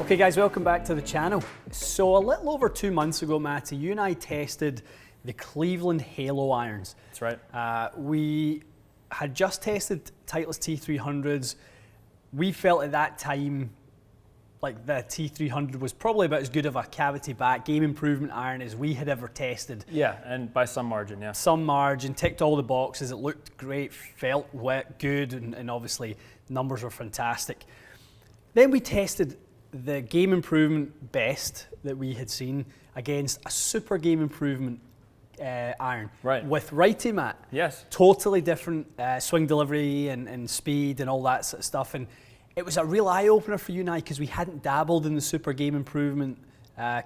Okay guys, welcome back to the channel. So a little over 2 months ago, Matty, you and I tested the Cleveland Halo irons. That's right. We had just tested Titleist T300s. We felt at that time like the T300 was probably about as good of a cavity back game improvement iron as we had ever tested. Yeah, and by some margin, yeah. Some margin, ticked all the boxes, it looked great, felt wet, good, and obviously numbers were fantastic. Then we tested the game improvement best that we had seen against a super game improvement iron. Right. With righty mat. Yes. Totally different swing delivery and speed and all that sort of stuff. And it was a real eye-opener for you and I because we hadn't dabbled in the super game improvement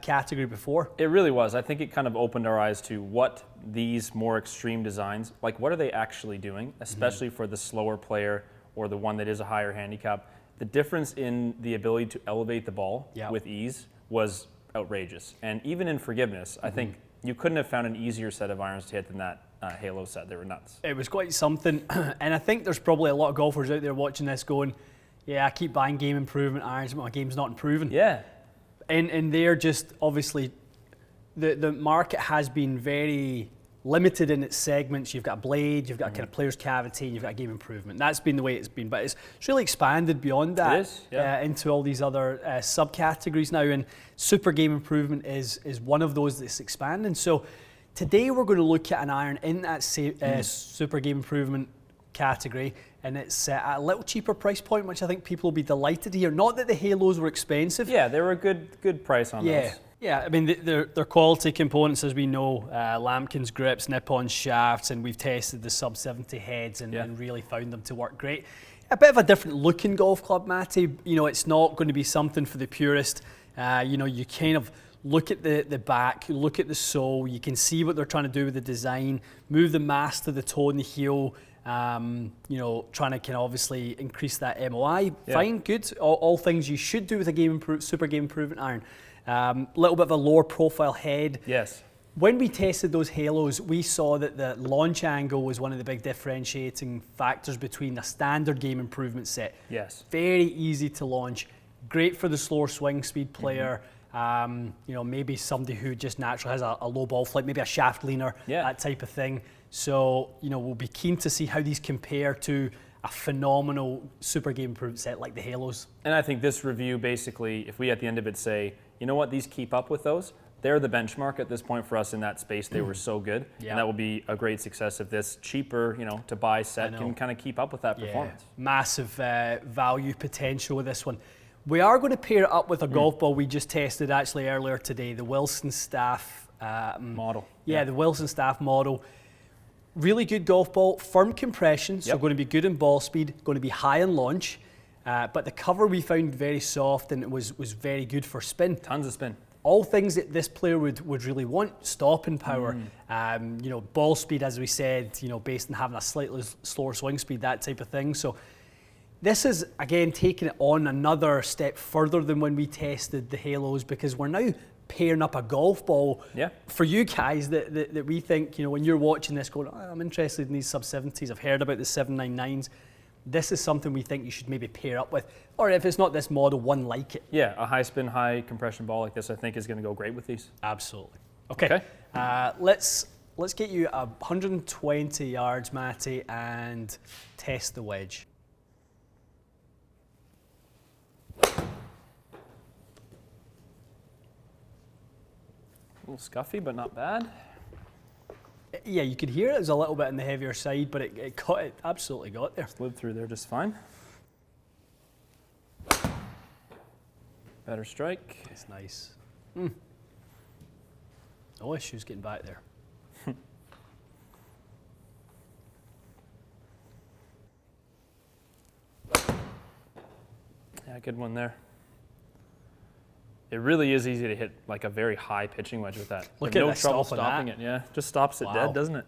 category before. It really was. I think it kind of opened our eyes to what these more extreme designs, like what are they actually doing, especially for the slower player or the one that is a higher handicap. The difference in the ability to elevate the ball with ease was outrageous. And even in forgiveness, I think you couldn't have found an easier set of irons to hit than that Halo set. They were nuts. It was quite something. And I think there's probably a lot of golfers out there watching this going, yeah, I keep buying game improvement irons, but my game's not improving. Yeah. And they're just, obviously, the market has been very limited in its segments. You've got a blade, you've got a kind of player's cavity, and you've got a game improvement. That's been the way it's been, but it's really expanded beyond that. It is, yeah. Into all these other subcategories now, and super game improvement is one of those that's expanding. So today we're going to look at an iron in that super game improvement category, and it's at a little cheaper price point, which I think people will be delighted to hear. Not that the Halos were expensive. Yeah, they were a good price on those. Yeah, I mean, they're quality components, as we know, lambkins grips, nip-on shafts, and we've tested the Sub70 heads and really found them to work great. A bit of a different looking golf club, Matty. You know, it's not going to be something for the purist. You know, you kind of look at the back, look at the sole, you can see what they're trying to do with the design, move the mast to the toe and the heel, you know, trying to kind of obviously increase that MOI. Yeah. Fine, good, all things you should do with a super game improvement iron. Little bit of a lower profile head. Yes. When we tested those Halos, we saw that the launch angle was one of the big differentiating factors between a standard game improvement set. Yes. Very easy to launch, great for the slower swing speed player. You know, maybe somebody who just naturally has a low ball flight, maybe a shaft leaner, that type of thing. So, you know, we'll be keen to see how these compare to a phenomenal super game improvement set like the Halos. And I think this review basically, if we at the end of it say, you know what, these keep up with those, they're the benchmark at this point for us in that space. They were so good. Yeah. And that will be a great success if this cheaper, you know, to buy set can kind of keep up with that performance. Massive value potential with this one. We are going to pair it up with a golf ball we just tested actually earlier today, the Wilson Staff model. Yeah, the Wilson Staff model. Really good golf ball, firm compression, so going to be good in ball speed, going to be high in launch, but the cover we found very soft and it was very good for spin. Tons of spin. All things that this player would really want, stopping power, you know, ball speed, as we said, you know, based on having a slightly slower swing speed, that type of thing. So this is, again, taking it on another step further than when we tested the Halos, because we're now pairing up a golf ball for you guys that we think, you know, when you're watching this going, oh, I'm interested in these Sub70s, I've heard about the 799s. This is something we think you should maybe pair up with, or if it's not this model, one like it. Yeah, a high spin, high compression ball like this I think is going to go great with these. Absolutely. Okay. Let's get you 120 yards, Matty, and test the wedge. A little scuffy, but not bad. Yeah, you could hear it was a little bit on the heavier side, but it absolutely got there. Slid through there just fine. Better strike. It's nice. No issues getting back there. Yeah, good one there. It really is easy to hit like a very high pitching wedge with that. Look at no that trouble stopping it. Yeah, just stops it dead, doesn't it?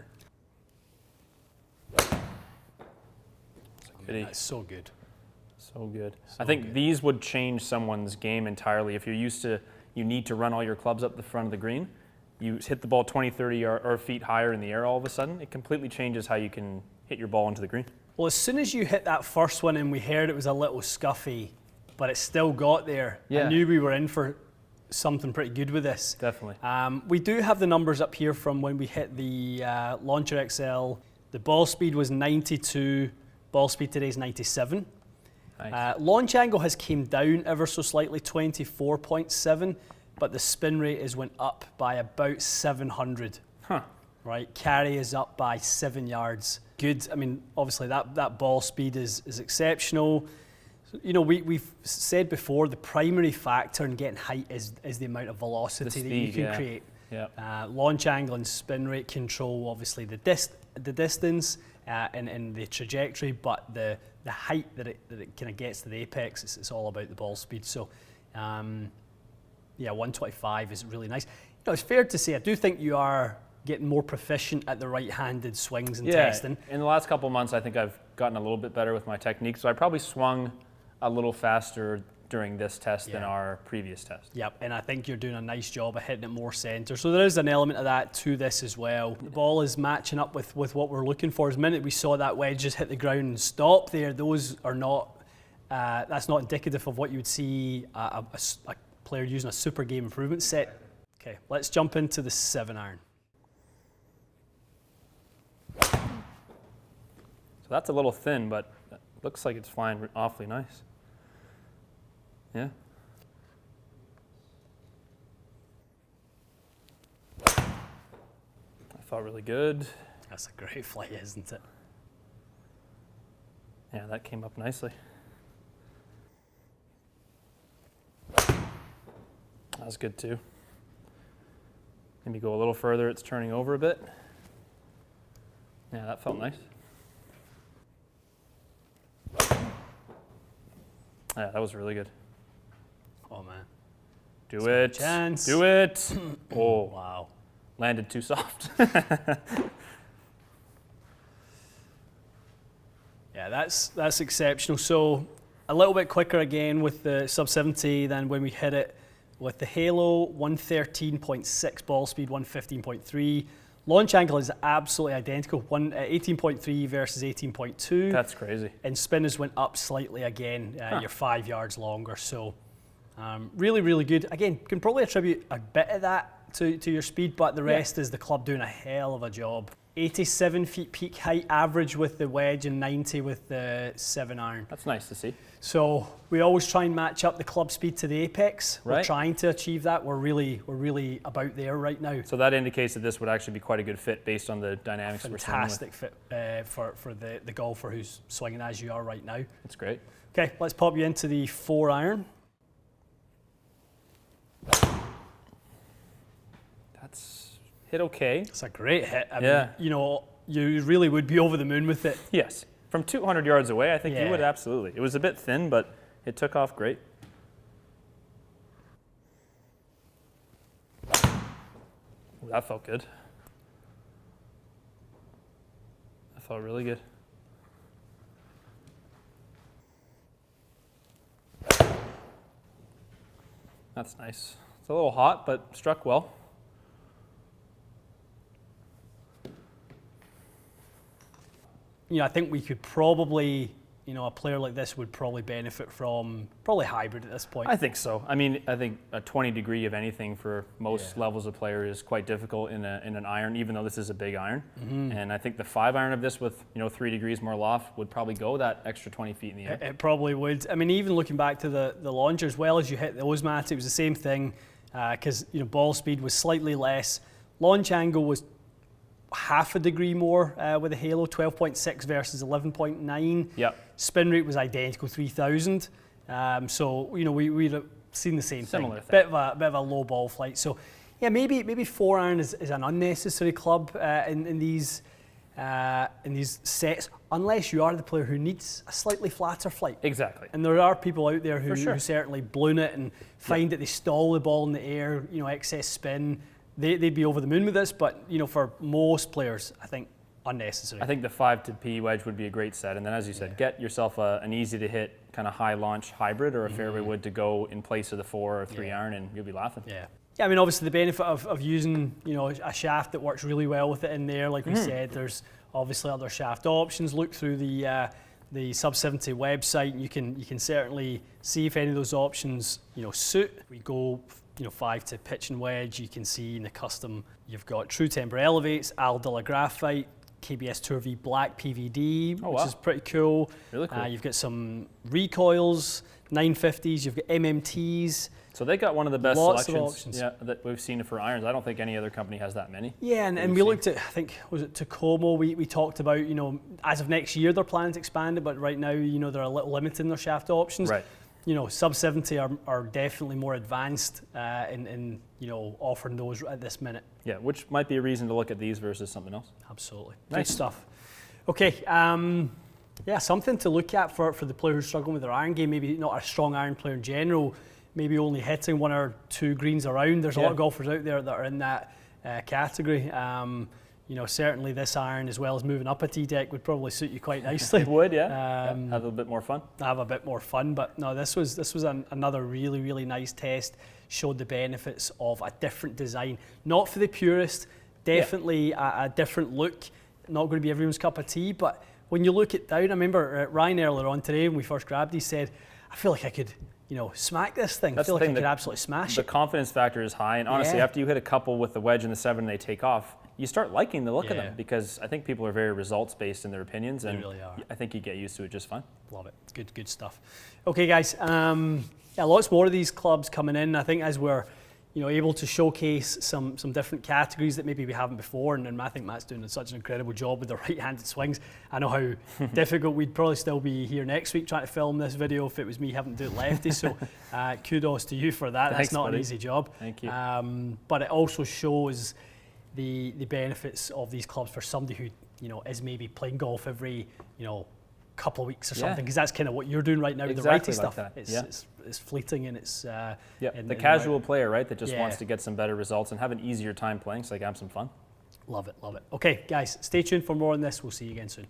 That's so good. So good. I think these would change someone's game entirely. If you're used to, you need to run all your clubs up the front of the green, you hit the ball 20, 30 or feet higher in the air all of a sudden, it completely changes how you can hit your ball into the green. Well, as soon as you hit that first one and we heard it was a little scuffy, but it still got there. Yeah. I knew we were in for something pretty good with this. Definitely. We do have the numbers up here from when we hit the Launcher XL. The ball speed was 92, ball speed today is 97. Nice. Launch angle has came down ever so slightly, 24.7, but the spin rate has went up by about 700. Huh. Right, carry is up by 7 yards. Good. I mean, obviously that ball speed is exceptional. You know, we've said before, the primary factor in getting height is the amount of velocity speed, that you can create. Yeah. Launch angle and spin rate control, obviously the distance and the trajectory, but the height that it kind of gets to the apex, it's all about the ball speed. So, yeah, 125 is really nice. You know, it's fair to say I do think you are getting more proficient at the right-handed swings and testing. In the last couple of months, I think I've gotten a little bit better with my technique. So I probably swung a little faster during this test than our previous test. Yep, and I think you're doing a nice job of hitting it more centre. So there is an element of that to this as well. The ball is matching up with what we're looking for. The minute we saw that wedge just hit the ground and stop there, those are not, that's not indicative of what you would see a player using a super game improvement set. Okay, let's jump into the 7-iron. So that's a little thin, but it looks like it's flying awfully nice. Yeah. That felt really good. That's a great flight, isn't it? Yeah, that came up nicely. That was good too. Maybe go a little further, it's turning over a bit. Yeah, that felt nice. Yeah, that was really good. Oh man. Do it. Chance. Do it. Oh, Wow. landed too soft. Yeah, that's exceptional. So a little bit quicker again with the Sub70 than when we hit it with the Halo. 113.6 ball speed, 115.3. Launch angle is absolutely identical, 18.3 versus 18.2. That's crazy. And spinners went up slightly again. You're 5 yards longer. So really, really good. Again, can probably attribute a bit of that to your speed, but the rest is the club doing a hell of a job. 87 feet peak height average with the wedge and 90 with the 7-iron. That's nice to see. So we always try and match up the club speed to the apex. Right. We're trying to achieve that. We're really about there right now. So that indicates that this would actually be quite a good fit based on the dynamics we're swinging with. Fantastic fit for the golfer who's swinging as you are right now. That's great. Okay, let's pop you into the 4-iron. That's hit okay. It's a great hit. I Yeah. mean, you know, you really would be over the moon with it. Yes. From 200 yards away, I think you would absolutely. It was a bit thin, but it took off great. Ooh, that felt good. That felt really good. That's nice. It's a little hot, but struck well. You know, I think we could probably, you know, a player like this would probably benefit from probably hybrid at this point. I think so. I mean, I think a 20 degree of anything for most levels of player is quite difficult in an iron, even though this is a big iron. And I think the 5-iron of this with, you know, 3 degrees more loft would probably go that extra 20 feet in the air. It probably would. I mean, even looking back to the launcher, as well as you hit those, Matt, it was the same thing because, you know, ball speed was slightly less. Launch angle was half a degree more with the Halo, 12.6 versus 11.9. Yep. Spin rate was identical, 3,000. So, you know, we'd have seen the same Similar thing. Bit of a low ball flight. So, yeah, maybe 4-iron is an unnecessary club in these sets, unless you are the player who needs a slightly flatter flight. Exactly. And there are people out there who certainly balloon it and find that they stall the ball in the air, you know, excess spin. They'd be over the moon with this, but, you know, for most players, I think unnecessary. I think the 5 to P wedge would be a great set. And then, as you said, get yourself an easy to hit kind of high launch hybrid or a fairway wood to go in place of the 4 or 3-iron, and you'll be laughing. Yeah. I mean, obviously the benefit of using, you know, a shaft that works really well with it in there, like we said, there's obviously other shaft options. Look through the the Sub70 website, and you can certainly see if any of those options suit. We go 5 to pitch and wedge. You can see in the custom you've got True Temper Elevates, Aldila Graphite, KBS Tour V Black PVD, which is pretty cool. Really cool. You've got some recoils, 950s, you've got MMTs. So they got one of the best Lots selections that we've seen for irons. I don't think any other company has that many. Yeah, and we looked at, I think, was it Tacoma? We talked about, as of next year, they're planning to expand it, but right now, they're a little limited in their shaft options. Right. Sub70 are definitely more advanced in offering those at this minute. Yeah, which might be a reason to look at these versus something else. Absolutely. Nice Good stuff. Okay, something to look at for the player who's struggling with their iron game, maybe not a strong iron player in general, maybe only hitting 1 or 2 greens around. There's a lot of golfers out there that are in that category. Certainly this iron, as well as moving up a tee deck, would probably suit you quite nicely. It would, yeah. Have a bit more fun. Have a bit more fun, but no, this was another really, really nice test. Showed the benefits of a different design, not for the purist, definitely a different look. Not going to be everyone's cup of tea, but when you look it down, I remember Ryan earlier on today when we first grabbed, he said, "I feel like I could." Smack this thing. I feel like I could absolutely smash it. The confidence factor is high, and honestly, after you hit a couple with the wedge and the 7 and they take off, you start liking the look of them, because I think people are very results-based in their opinions, and they really are. I think you get used to it just fine. Love it. Good stuff. Okay, guys. Lots more of these clubs coming in. I think as we're able to showcase some different categories that maybe we haven't before, and I think Matt's doing such an incredible job with the right-handed swings. I know how difficult we'd probably still be here next week trying to film this video if it was me having to do it lefty, so kudos to you for that. Thanks, That's not buddy. an easy job. Thank you. But it also shows the benefits of these clubs for somebody who is maybe playing golf every couple of weeks or something, because that's kind of what you're doing right now with the righty stuff. It's fleeting, and it's the casual player, right, that just wants to get some better results and have an easier time playing, so they can have some fun. Love it. Okay, guys, stay tuned for more on this. We'll see you again soon.